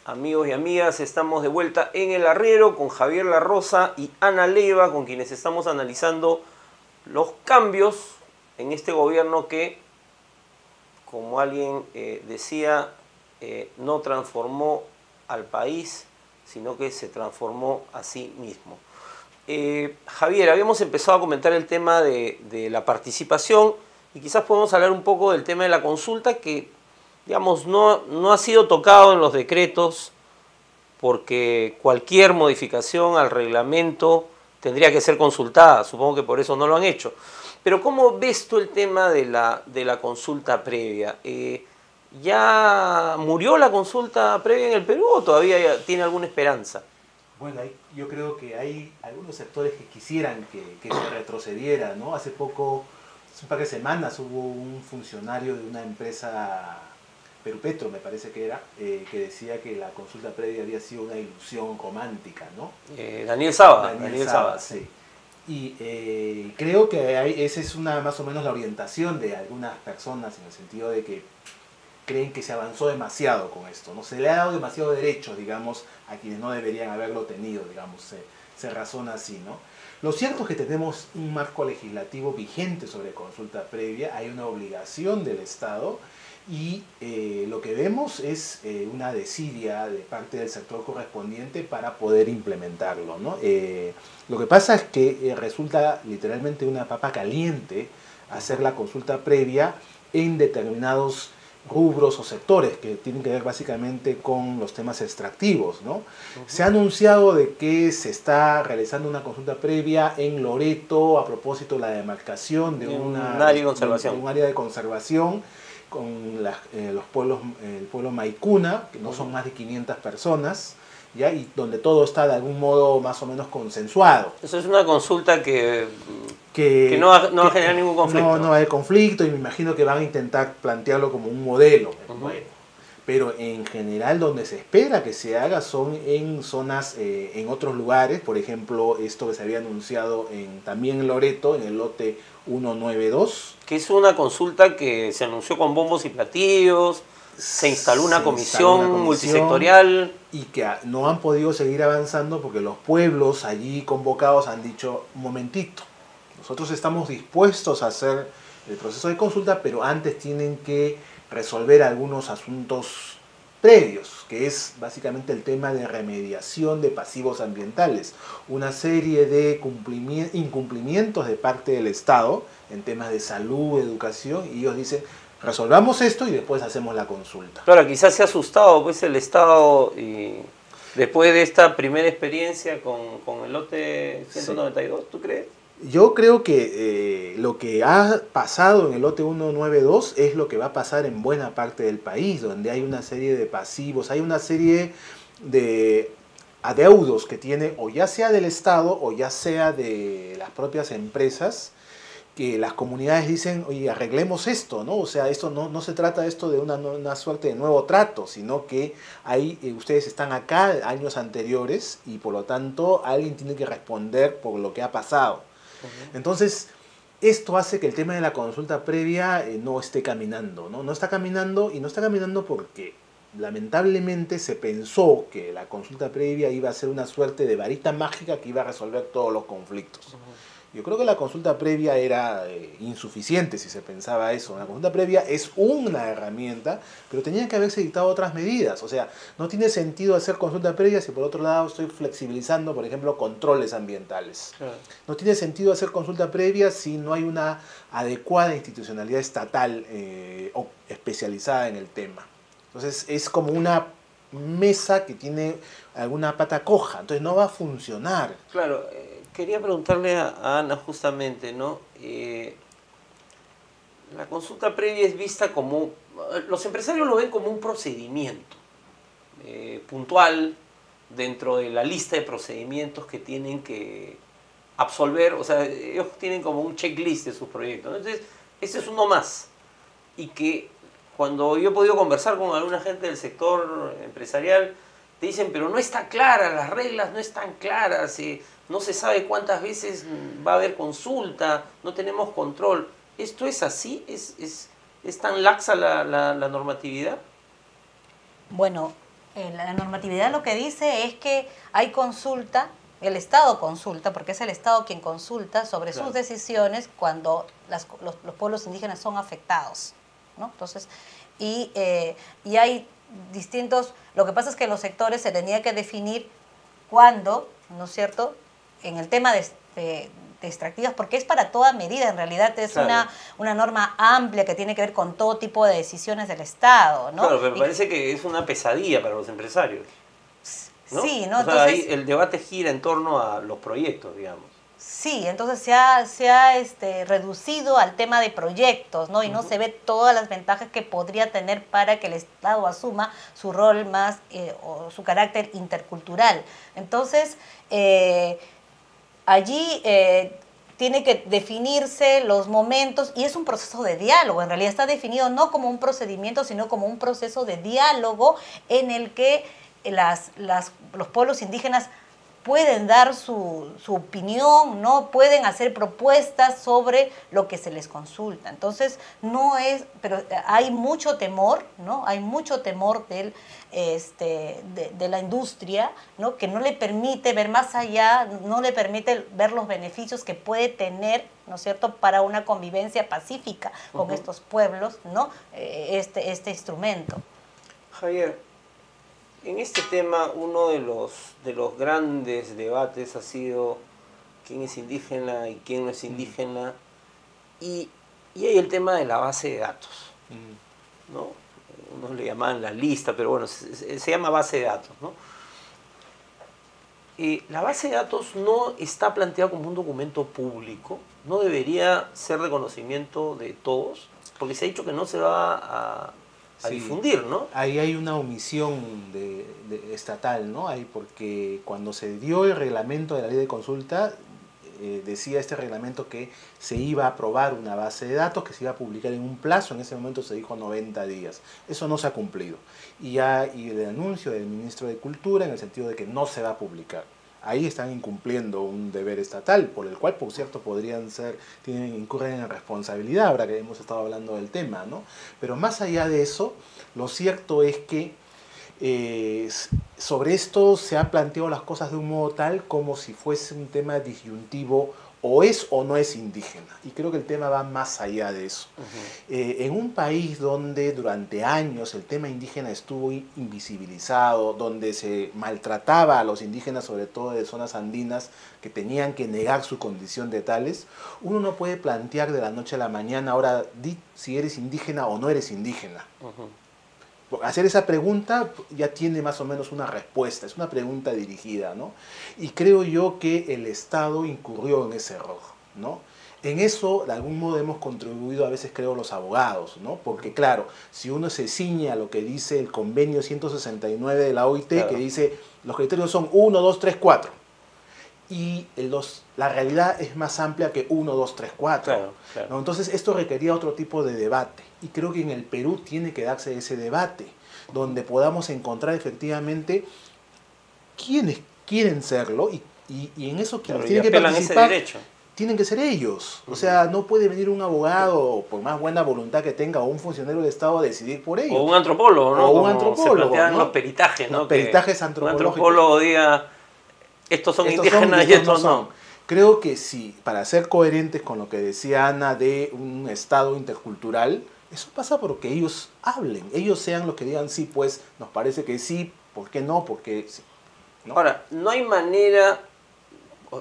Amigos y amigas, estamos de vuelta en El Arriero con Javier La Rosa y Ana Leyva, con quienes estamos analizando los cambios en este gobierno que, como alguien decía, no transformó al país, sino que se transformó a sí mismo. Javier, habíamos empezado a comentar el tema de la participación y quizás podemos hablar un poco del tema de la consulta que, digamos, no ha sido tocado en los decretos porque cualquier modificación al reglamento tendría que ser consultada, supongo que por eso no lo han hecho. Pero ¿cómo ves tú el tema de la consulta previa? ¿Ya murió la consulta previa en el Perú o todavía tiene alguna esperanza? Bueno, yo creo que hay algunos sectores que quisieran que se retrocediera, ¿no? Hace poco, hace un par de semanas, hubo un funcionario de una empresa, Perupetro me parece que era, que decía que la consulta previa había sido una ilusión romántica, ¿no? Daniel Saba. Daniel Saba, sí. Y creo que esa es más o menos la orientación de algunas personas en el sentido de que creen que se avanzó demasiado con esto, ¿no? Se le ha dado demasiado derechos, digamos, a quienes no deberían haberlo tenido, digamos, se razona así, ¿no? Lo cierto es que tenemos un marco legislativo vigente sobre consulta previa, hay una obligación del Estado y lo que vemos es una desidia de parte del sector correspondiente para poder implementarlo, ¿no? Lo que pasa es que resulta literalmente una papa caliente hacer la consulta previa en determinados rubros o sectores que tienen que ver básicamente con los temas extractivos, ¿no? Se ha anunciado de que se está realizando una consulta previa en Loreto a propósito de la demarcación de un área de conservación con los pueblos, el pueblo Maicuna, que no son más de 500 personas, ¿ya? Y donde todo está de algún modo más o menos consensuado. Eso es una consulta que no va a generar ningún conflicto. No hay conflicto y me imagino que van a intentar plantearlo como un modelo. Bueno, pero en general donde se espera que se haga son en zonas, en otros lugares, por ejemplo, esto que se había anunciado también en Loreto, en el lote 192. Que es una consulta que se anunció con bombos y platillos, se instaló una comisión multisectorial. Y que no han podido seguir avanzando porque los pueblos allí convocados han dicho, un momentito, nosotros estamos dispuestos a hacer el proceso de consulta, pero antes tienen que resolver algunos asuntos previos, que es básicamente el tema de remediación de pasivos ambientales, una serie de incumplimientos de parte del Estado en temas de salud, educación, y ellos dicen, resolvamos esto y después hacemos la consulta. Claro, quizás se ha asustado pues el Estado y después de esta primera experiencia con el lote 192, sí. ¿Tú crees? Yo creo que lo que ha pasado en el lote 192 es lo que va a pasar en buena parte del país, donde hay una serie de pasivos, hay una serie de adeudos que tiene o ya sea del Estado o ya sea de las propias empresas, que las comunidades dicen, oye, arreglemos esto, ¿no? O sea, esto no se trata esto de una suerte de nuevo trato, sino que ustedes están acá años anteriores y por lo tanto alguien tiene que responder por lo que ha pasado. Entonces, esto hace que el tema de la consulta previa no esté caminando, ¿no? No está caminando y no está caminando porque lamentablemente se pensó que la consulta previa iba a ser una suerte de varita mágica que iba a resolver todos los conflictos. Yo creo que la consulta previa era insuficiente si se pensaba eso. La consulta previa es una herramienta, pero tenían que haberse dictado otras medidas. O sea, no tiene sentido hacer consulta previa si por otro lado estoy flexibilizando, por ejemplo, controles ambientales. Claro. No tiene sentido hacer consulta previa si no hay una adecuada institucionalidad estatal o especializada en el tema. Entonces es como una mesa que tiene alguna pata coja, entonces no va a funcionar. Claro, quería preguntarle a Ana justamente, ¿no? La consulta previa es vista como, los empresarios lo ven como un procedimiento puntual dentro de la lista de procedimientos que tienen que absolver, o sea, ellos tienen como un checklist de sus proyectos, ¿no? Entonces, ese es uno más, y que cuando yo he podido conversar con alguna gente del sector empresarial, te dicen, pero no está clara, las reglas no están claras, no se sabe cuántas veces va a haber consulta, no tenemos control. ¿Esto es así? ¿Es tan laxa la normatividad? Bueno, La normatividad lo que dice es que hay consulta, el Estado consulta, porque es el Estado quien consulta sobre Claro. sus decisiones cuando los pueblos indígenas son afectados, ¿no? Entonces, y hay distintos, lo que pasa es que en los sectores se tenía que definir cuándo, ¿no es cierto?, en el tema de extractivas, porque es para toda medida, en realidad es Claro. una norma amplia que tiene que ver con todo tipo de decisiones del Estado, ¿no? Claro, pero parece que es una pesadilla para los empresarios, ¿no? Sí, ¿no? O sea, ahí Entonces, el debate gira en torno a los proyectos, digamos. sí, entonces se ha reducido al tema de proyectos, ¿no? Y no se ve todas las ventajas que podría tener para que el Estado asuma su rol más o su carácter intercultural. Entonces, allí tiene que definirse los momentos y es un proceso de diálogo. En realidad está definido no como un procedimiento, sino como un proceso de diálogo en el que los pueblos indígenas pueden dar su opinión, ¿no? Pueden hacer propuestas sobre lo que se les consulta. Entonces, no es, pero hay mucho temor, ¿no? Hay mucho temor de la industria, ¿no? Que no le permite ver más allá, no le permite ver los beneficios que puede tener, ¿no es cierto?, para una convivencia pacífica con estos pueblos, ¿no? Este instrumento. Javier, en este tema uno de los grandes debates ha sido quién es indígena y quién no es indígena, y hay el tema de la base de datos, ¿no? Unos le llaman la lista, pero bueno, se llama base de datos, ¿no? La base de datos no está planteada como un documento público, no debería ser de conocimiento de todos, porque se ha dicho que no se va a Sí, difundir, ¿no? ahí hay una omisión estatal, ¿no? Porque cuando se dio el reglamento de la ley de consulta, decía este reglamento que se iba a aprobar una base de datos que se iba a publicar en un plazo, en ese momento se dijo 90 días. Eso no se ha cumplido. Y el anuncio del ministro de Cultura en el sentido de que no se va a publicar. Ahí están incumpliendo un deber estatal, por el cual, por cierto, incurren en responsabilidad, ahora que hemos estado hablando del tema, ¿no? Pero más allá de eso, lo cierto es que sobre esto se han planteado las cosas de un modo tal como si fuese un tema disyuntivo, o es o no es indígena. Y creo que el tema va más allá de eso. En un país donde durante años el tema indígena estuvo invisibilizado, donde se maltrataba a los indígenas, sobre todo de zonas andinas, que tenían que negar su condición de tales, uno no puede plantear de la noche a la mañana, ahora di si eres indígena o no eres indígena. Hacer esa pregunta ya tiene más o menos una respuesta, es una pregunta dirigida, ¿no? Y creo yo que el Estado incurrió en ese error, ¿no? En eso, de algún modo, hemos contribuido a veces, creo, los abogados, ¿no? Porque, claro, si uno se ciñe a lo que dice el convenio 169 de la OIT, claro, que dice los criterios son 1, 2, 3, 4. Y la realidad es más amplia que 1, 2, 3, 4. Claro, claro. ¿No? Entonces esto requería otro tipo de debate. Y creo que en el Perú tiene que darse ese debate, donde podamos encontrar efectivamente quiénes quieren serlo y en eso quienes tienen que participar tienen que ser ellos. O sea, no puede venir un abogado, por más buena voluntad que tenga, o un funcionario del Estado a decidir por ellos. O un antropólogo, ¿no? O un como antropólogo, se plantean, ¿no?, los peritajes, ¿no? Los peritajes antropológicos. Un antropólogo diga, estos son indígenas y estos no. Creo que sí, para ser coherentes con lo que decía Ana de un Estado intercultural, eso pasa porque ellos hablen, ellos sean los que digan, sí, pues nos parece que sí, ¿por qué no? Porque sí, ¿no? Ahora, no hay manera,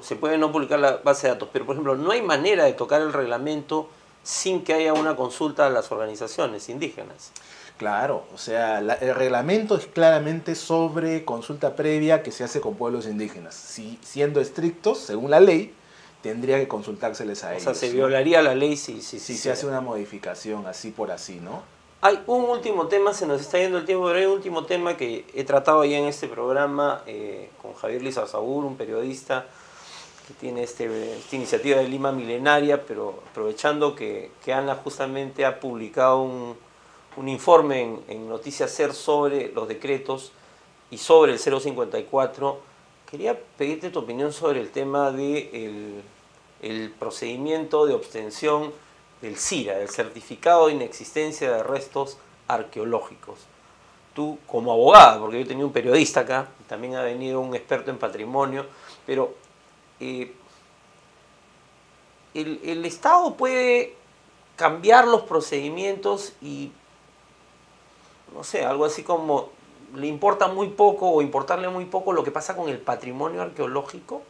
se puede no publicar la base de datos, pero por ejemplo, no hay manera de tocar el reglamento sin que haya una consulta a las organizaciones indígenas. Claro, o sea, el reglamento es claramente sobre consulta previa que se hace con pueblos indígenas. Si, siendo estrictos, según la ley, tendría que consultárseles a ellos. O sea, se violaría la ley si se hace una modificación así por así, ¿no? Hay un último tema, se nos está yendo el tiempo, pero hay un último tema que he tratado ya en este programa con Javier Lizarzagur, un periodista que tiene esta iniciativa de Lima Milenaria, pero aprovechando que Ana justamente ha publicado un informe en Noticias Ser sobre los decretos y sobre el 054, quería pedirte tu opinión sobre el tema de el procedimiento de obtención del CIRA, del Certificado de Inexistencia de Restos Arqueológicos. tú como abogada, porque yo tenía un periodista acá, también ha venido un experto en patrimonio, pero el Estado puede cambiar los procedimientos y, no sé, algo así como le importa muy poco o importarle muy poco lo que pasa con el patrimonio arqueológico.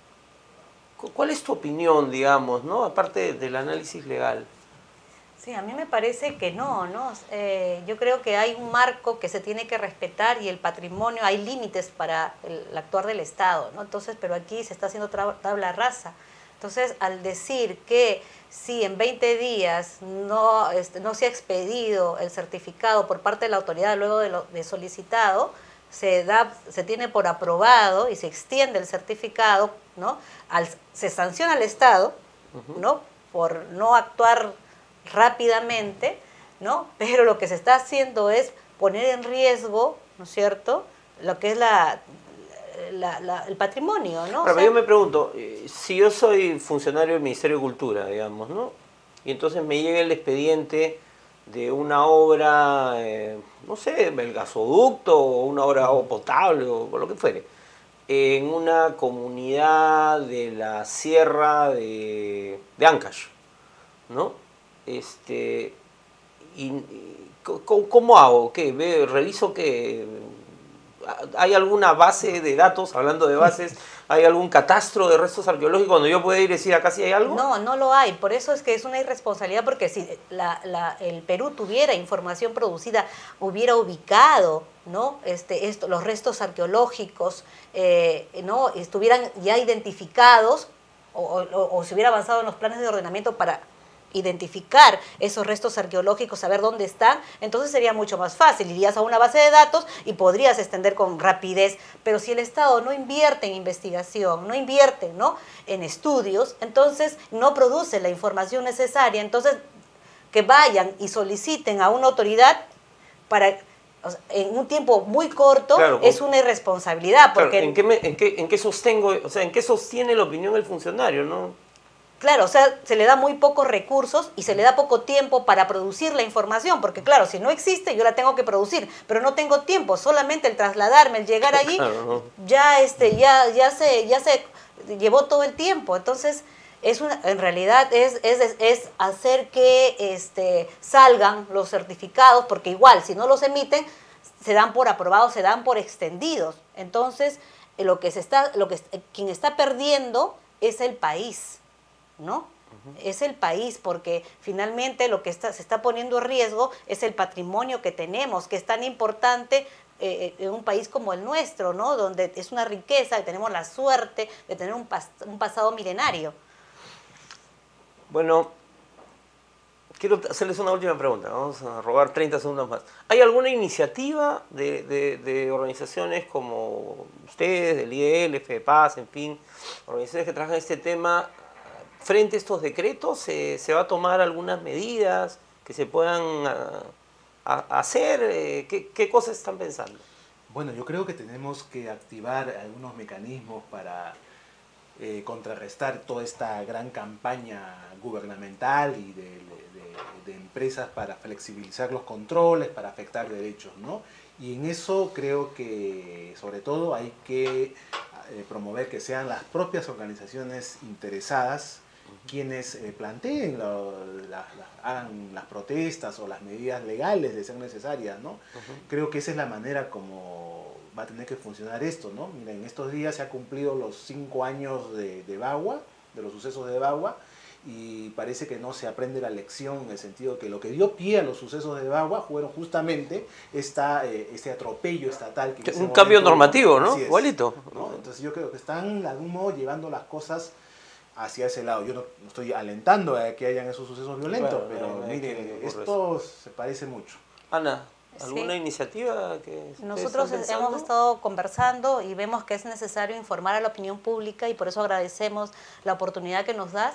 ¿Cuál es tu opinión, digamos, ¿no? Aparte del análisis legal? Sí, a mí me parece que no, ¿no? Yo creo que hay un marco que se tiene que respetar y el patrimonio, hay límites para el actuar del Estado, ¿no? Entonces, pero aquí se está haciendo tabla rasa. Entonces, al decir que si en 20 días no se ha expedido el certificado por parte de la autoridad luego de solicitado, se tiene por aprobado y se extiende el certificado, ¿no? Se sanciona al Estado, ¿no? Por no actuar rápidamente, ¿no? Pero lo que se está haciendo es poner en riesgo, ¿no es cierto?, lo que es el patrimonio, ¿no? Pero yo me pregunto, si yo soy funcionario del Ministerio de Cultura, digamos, ¿no? Y entonces me llega el expediente de una obra, no sé, el gasoducto o una obra potable o lo que fuere, en una comunidad de la sierra de Ancash, ¿no? ¿Cómo hago? ¿Qué? ¿Reviso qué? ¿Hay alguna base de datos, hablando de bases, hay algún catastro de restos arqueológicos donde yo pueda ir y decir acá sí hay algo? No, no lo hay. Por eso es que es una irresponsabilidad, porque si el Perú tuviera información producida, hubiera ubicado, ¿no? Los restos arqueológicos, ¿no? Estuvieran ya identificados o se hubiera avanzado en los planes de ordenamiento para identificar esos restos arqueológicos, saber dónde están, entonces sería mucho más fácil. Irías a una base de datos y podrías extender con rapidez. Pero si el Estado no invierte en investigación, no invierte, ¿no?, en estudios, entonces no produce la información necesaria. Entonces, que vayan y soliciten a una autoridad para, o sea, en un tiempo muy corto, claro, es una irresponsabilidad. Porque, claro, ¿en qué sostengo, o sea, en qué sostiene la opinión el funcionario, no? Claro, o sea, se le da muy pocos recursos y se le da poco tiempo para producir la información, porque claro, si no existe, yo la tengo que producir, pero no tengo tiempo, solamente el trasladarme, el llegar allí, claro, ¿no?, ya se llevó todo el tiempo. Entonces, en realidad es hacer que salgan los certificados, porque igual, si no los emiten, se dan por aprobados, se dan por extendidos. Entonces, quien está perdiendo es el país, ¿no? Es el país, porque finalmente lo que se está poniendo en riesgo es el patrimonio que tenemos, que es tan importante en un país como el nuestro, ¿no?, donde es una riqueza, y tenemos la suerte de tener un pasado milenario. Bueno, quiero hacerles una última pregunta, vamos a robar 30 segundos más. ¿Hay alguna iniciativa de organizaciones como ustedes, del IDL, FEPAS, en fin, organizaciones que trabajan este tema? Frente a estos decretos, ¿se va a tomar algunas medidas que se puedan hacer? ¿Qué cosas están pensando? Bueno, yo creo que tenemos que activar algunos mecanismos para contrarrestar toda esta gran campaña gubernamental y de empresas para flexibilizar los controles, para afectar derechos, ¿no? Y en eso creo que, sobre todo, hay que promover que sean las propias organizaciones interesadas quienes planteen, hagan las protestas o las medidas legales de ser necesarias, ¿no? Creo que esa es la manera como va a tener que funcionar esto, ¿no? Mira, en estos días se ha cumplido los 5 años de Bagua, de los sucesos de Bagua, y parece que no se aprende la lección, en el sentido que lo que dio pie a los sucesos de Bagua fueron justamente este atropello estatal. Que un cambio normativo, ¿no? Igualito. ¿No? Entonces yo creo que están de algún modo llevando las cosas hacia ese lado. Yo no estoy alentando a que hayan esos sucesos violentos, pero miren, esto se parece mucho. Ana, ¿alguna iniciativa que nosotros hemos estado conversando y vemos que es necesario informar a la opinión pública, y por eso agradecemos la oportunidad que nos das,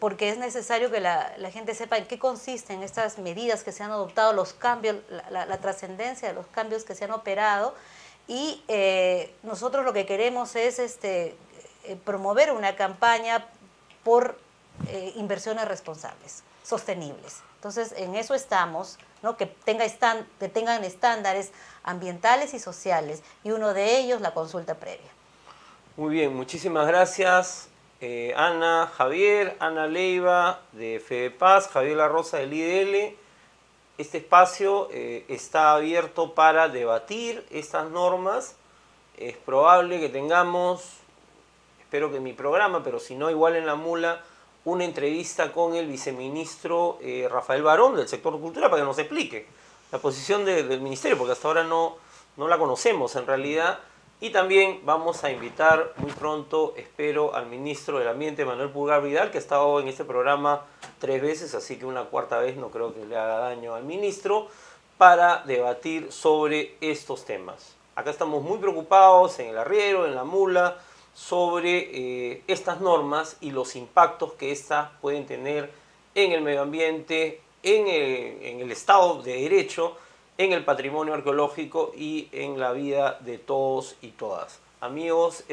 porque es necesario que la gente sepa en qué consisten estas medidas que se han adoptado, los cambios, la trascendencia de los cambios que se han operado, y nosotros lo que queremos es promover una campaña por inversiones responsables, sostenibles. Entonces, en eso estamos, ¿no? Que tengan estándares ambientales y sociales, y uno de ellos la consulta previa. Muy bien, muchísimas gracias Ana, Javier, Ana Leiva de FEDEPAS, Javier La Rosa del IDL. Este espacio está abierto para debatir estas normas. Es probable que tengamos, espero que en mi programa, pero si no, igual en La Mula, una entrevista con el viceministro Rafael Barón del sector cultura para que nos explique la posición del ministerio, porque hasta ahora no la conocemos en realidad. Y también vamos a invitar muy pronto, espero, al ministro del Ambiente, Manuel Pulgar Vidal, que ha estado en este programa 3 veces, así que una cuarta vez no creo que le haga daño al ministro, para debatir sobre estos temas. Acá estamos muy preocupados en el arriero, en La Mula, sobre estas normas y los impactos que estas pueden tener en el medio ambiente, en el Estado de Derecho, en el patrimonio arqueológico y en la vida de todos y todas. Amigos,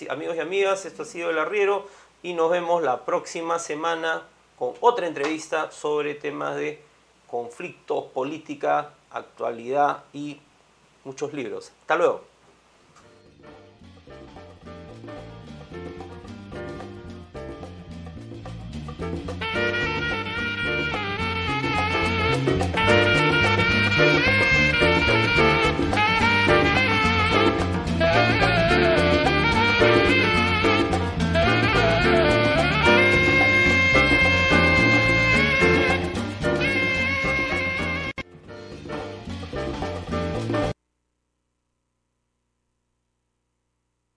amigos y amigas, esto ha sido El Arriero y nos vemos la próxima semana con otra entrevista sobre temas de conflictos, política, actualidad y muchos libros. Hasta luego.